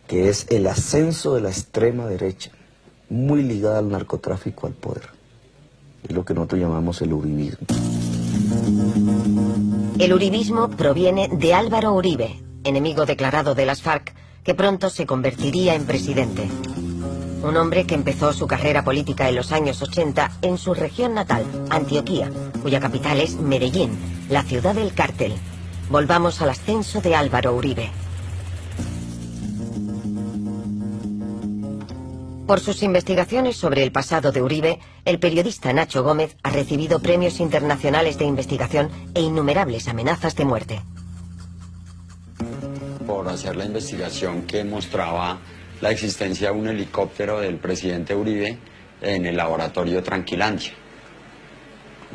que es el ascenso de la extrema derecha, muy ligada al narcotráfico, al poder. Es lo que nosotros llamamos el uribismo. El uribismo proviene de Álvaro Uribe, enemigo declarado de las FARC, que pronto se convertiría en presidente. Un hombre que empezó su carrera política en los años 80 en su región natal, Antioquia, cuya capital es Medellín, la ciudad del cártel. Volvamos al ascenso de Álvaro Uribe. Por sus investigaciones sobre el pasado de Uribe, el periodista Nacho Gómez ha recibido premios internacionales de investigación e innumerables amenazas de muerte. Por hacer la investigación que mostraba la existencia de un helicóptero del presidente Uribe en el laboratorio Tranquilandia.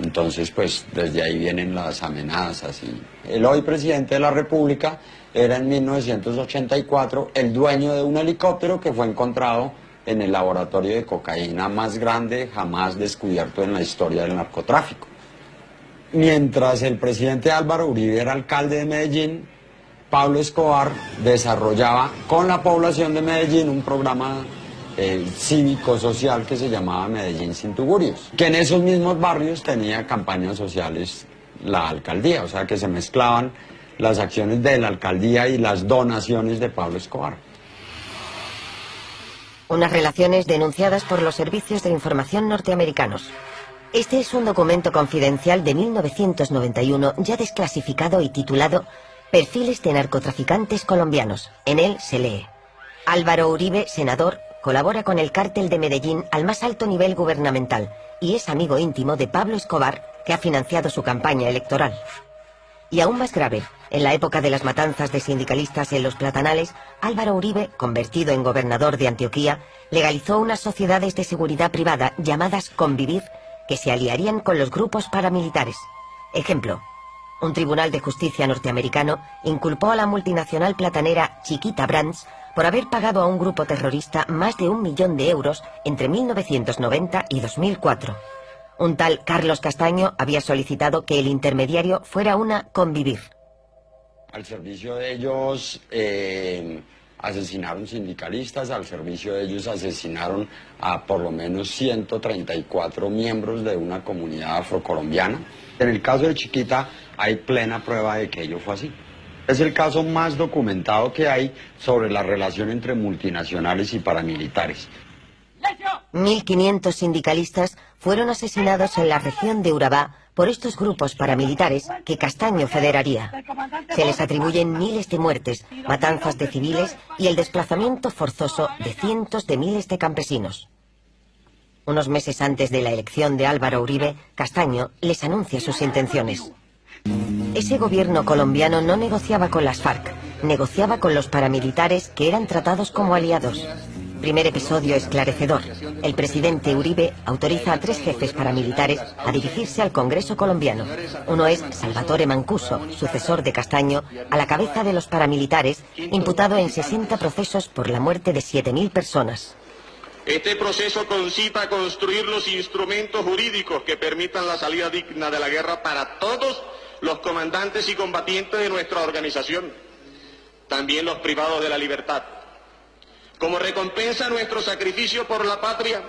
Entonces, pues, desde ahí vienen las amenazas. Y el hoy presidente de la República era en 1984 el dueño de un helicóptero que fue encontrado en el laboratorio de cocaína más grande jamás descubierto en la historia del narcotráfico. Mientras el presidente Álvaro Uribe era alcalde de Medellín, Pablo Escobar desarrollaba con la población de Medellín un programa cívico-social que se llamaba Medellín sin tugurios, que en esos mismos barrios tenía campañas sociales la alcaldía, o sea que se mezclaban las acciones de la alcaldía y las donaciones de Pablo Escobar. Unas relaciones denunciadas por los servicios de información norteamericanos. Este es un documento confidencial de 1991 ya desclasificado y titulado Perfiles de narcotraficantes colombianos. En él se lee: Álvaro Uribe, senador, colabora con el cártel de Medellín al más alto nivel gubernamental y es amigo íntimo de Pablo Escobar, que ha financiado su campaña electoral. Y aún más grave, en la época de las matanzas de sindicalistas en Los Platanales, Álvaro Uribe, convertido en gobernador de Antioquia, legalizó unas sociedades de seguridad privada llamadas Convivir, que se aliarían con los grupos paramilitares. Ejemplo: un tribunal de justicia norteamericano inculpó a la multinacional platanera Chiquita Brands por haber pagado a un grupo terrorista más de 1 millón de euros entre 1990 y 2004. Un tal Carlos Castaño había solicitado que el intermediario fuera una Convivir. Al servicio de ellos asesinaron sindicalistas, al servicio de ellos asesinaron a por lo menos 134 miembros de una comunidad afrocolombiana. En el caso de Chiquita hay plena prueba de que ello fue así. Es el caso más documentado que hay sobre la relación entre multinacionales y paramilitares. 1.500 sindicalistas fueron asesinados en la región de Urabá por estos grupos paramilitares que Castaño federaría. Se les atribuyen miles de muertes, matanzas de civiles y el desplazamiento forzoso de cientos de miles de campesinos. Unos meses antes de la elección de Álvaro Uribe, Castaño les anuncia sus intenciones. Ese gobierno colombiano no negociaba con las FARC, negociaba con los paramilitares que eran tratados como aliados. Primer episodio esclarecedor. El presidente Uribe autoriza a 3 jefes paramilitares a dirigirse al Congreso colombiano. Uno es Salvatore Mancuso, sucesor de Castaño, a la cabeza de los paramilitares, imputado en 60 procesos por la muerte de 7.000 personas. Este proceso concita a construir los instrumentos jurídicos que permitan la salida digna de la guerra para todos los comandantes y combatientes de nuestra organización, también los privados de la libertad. Como recompensa a nuestro sacrificio por la patria,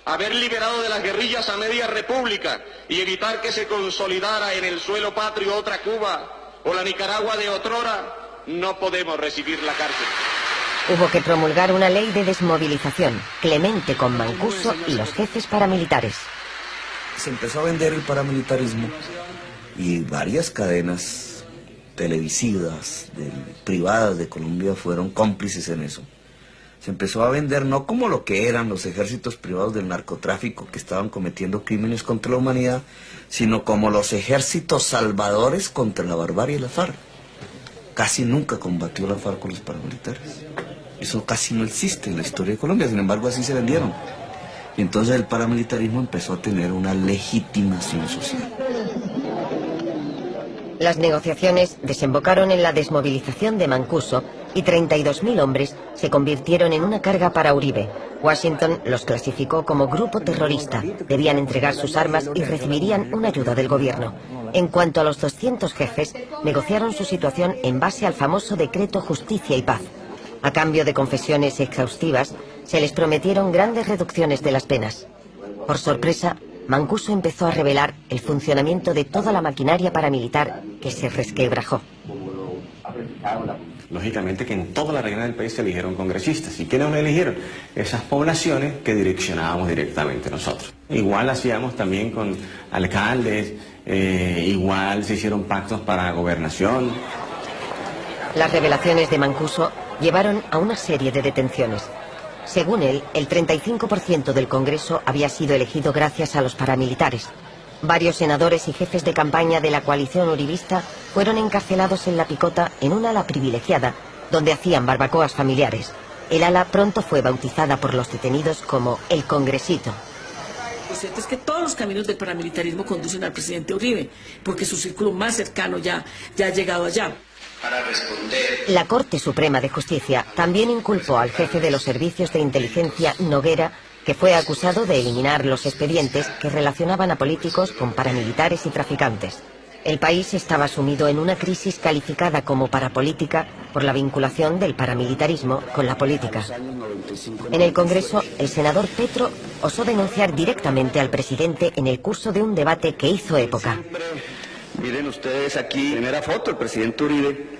haber liberado de las guerrillas a media república y evitar que se consolidara en el suelo patrio otra Cuba o la Nicaragua de otrora, no podemos recibir la cárcel. Hubo que promulgar una ley de desmovilización, clemente con Mancuso y los jefes paramilitares. Se empezó a vender el paramilitarismo y varias cadenas televisivas, privadas de Colombia fueron cómplices en eso. Se empezó a vender no como lo que eran los ejércitos privados del narcotráfico que estaban cometiendo crímenes contra la humanidad, sino como los ejércitos salvadores contra la barbarie de la FARC. Casi nunca combatió la FARC con los paramilitares. Eso casi no existe en la historia de Colombia, sin embargo así se vendieron. Y entonces el paramilitarismo empezó a tener una legitimación social. Las negociaciones desembocaron en la desmovilización de Mancuso y 32.000 hombres se convirtieron en una carga para Uribe. Washington los clasificó como grupo terrorista, debían entregar sus armas y recibirían una ayuda del gobierno. En cuanto a los 200 jefes, negociaron su situación en base al famoso decreto Justicia y Paz. A cambio de confesiones exhaustivas, se les prometieron grandes reducciones de las penas. Por sorpresa, Mancuso empezó a revelar el funcionamiento de toda la maquinaria paramilitar que se resquebrajó. Lógicamente que en toda la región del país se eligieron congresistas. ¿Y quiénes nos eligieron? Esas poblaciones que direccionábamos directamente nosotros. Igual hacíamos también con alcaldes, igual se hicieron pactos para gobernación. Las revelaciones de Mancuso llevaron a una serie de detenciones. Según él, el 35% del Congreso había sido elegido gracias a los paramilitares. Varios senadores y jefes de campaña de la coalición uribista fueron encarcelados en La Picota en un ala privilegiada, donde hacían barbacoas familiares. El ala pronto fue bautizada por los detenidos como el Congresito. Lo cierto es que todos los caminos del paramilitarismo conducen al presidente Uribe, porque su círculo más cercano ya ha llegado allá. La Corte Suprema de Justicia también inculpó al jefe de los servicios de inteligencia, Noguera, que fue acusado de eliminar los expedientes que relacionaban a políticos con paramilitares y traficantes. El país estaba sumido en una crisis calificada como parapolítica por la vinculación del paramilitarismo con la política. En el Congreso, el senador Petro osó denunciar directamente al presidente en el curso de un debate que hizo época. Miren ustedes aquí, primera foto, el presidente Uribe,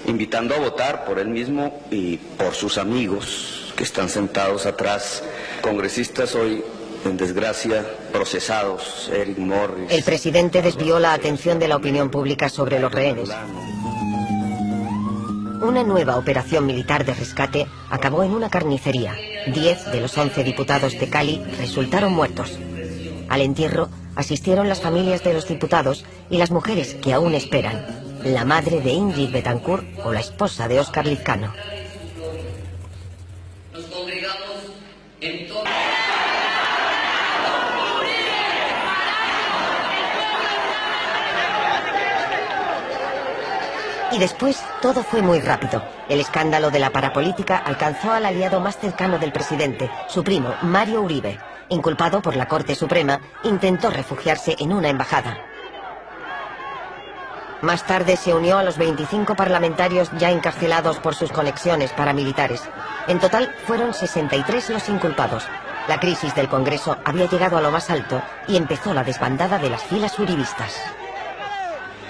invitando a votar por él mismo y por sus amigos que están sentados atrás, congresistas hoy en desgracia, procesados, Eric Morris. El presidente desvió la atención de la opinión pública sobre los rehenes. Una nueva operación militar de rescate acabó en una carnicería. 10 de los 11 diputados de Cali resultaron muertos. Al entierro asistieron las familias de los diputados y las mujeres que aún esperan, la madre de Ingrid Betancourt o la esposa de Óscar Lizcano. Nos congregamos en todo... Y después todo fue muy rápido. El escándalo de la parapolítica alcanzó al aliado más cercano del presidente, su primo, Mario Uribe. Inculpado por la Corte Suprema, intentó refugiarse en una embajada. Más tarde se unió a los 25 parlamentarios ya encarcelados por sus conexiones paramilitares. En total fueron 63 los inculpados. La crisis del Congreso había llegado a lo más alto y empezó la desbandada de las filas uribistas.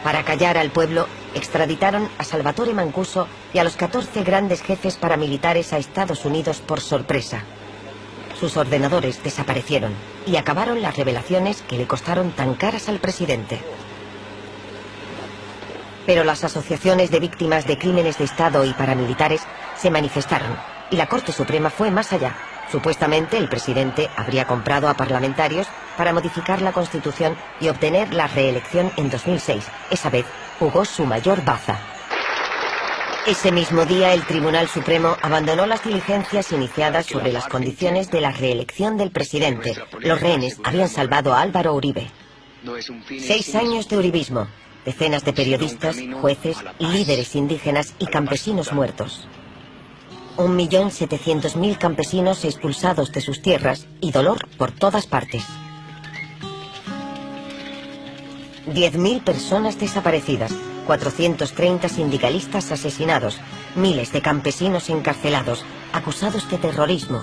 Para callar al pueblo, extraditaron a Salvatore Mancuso y a los 14 grandes jefes paramilitares a Estados Unidos por sorpresa. Sus ordenadores desaparecieron y acabaron las revelaciones que le costaron tan caras al presidente. Pero las asociaciones de víctimas de crímenes de Estado y paramilitares se manifestaron y la Corte Suprema fue más allá. Supuestamente el presidente habría comprado a parlamentarios para modificar la Constitución y obtener la reelección en 2006. Esa vez jugó su mayor baza. Ese mismo día el Tribunal Supremo abandonó las diligencias iniciadas sobre las condiciones de la reelección del presidente. Los rehenes habían salvado a Álvaro Uribe. 6 años de uribismo, decenas de periodistas, jueces, líderes indígenas y campesinos muertos. 1.700.000 campesinos expulsados de sus tierras y dolor por todas partes. 10.000 personas desaparecidas, 430 sindicalistas asesinados, miles de campesinos encarcelados, acusados de terrorismo,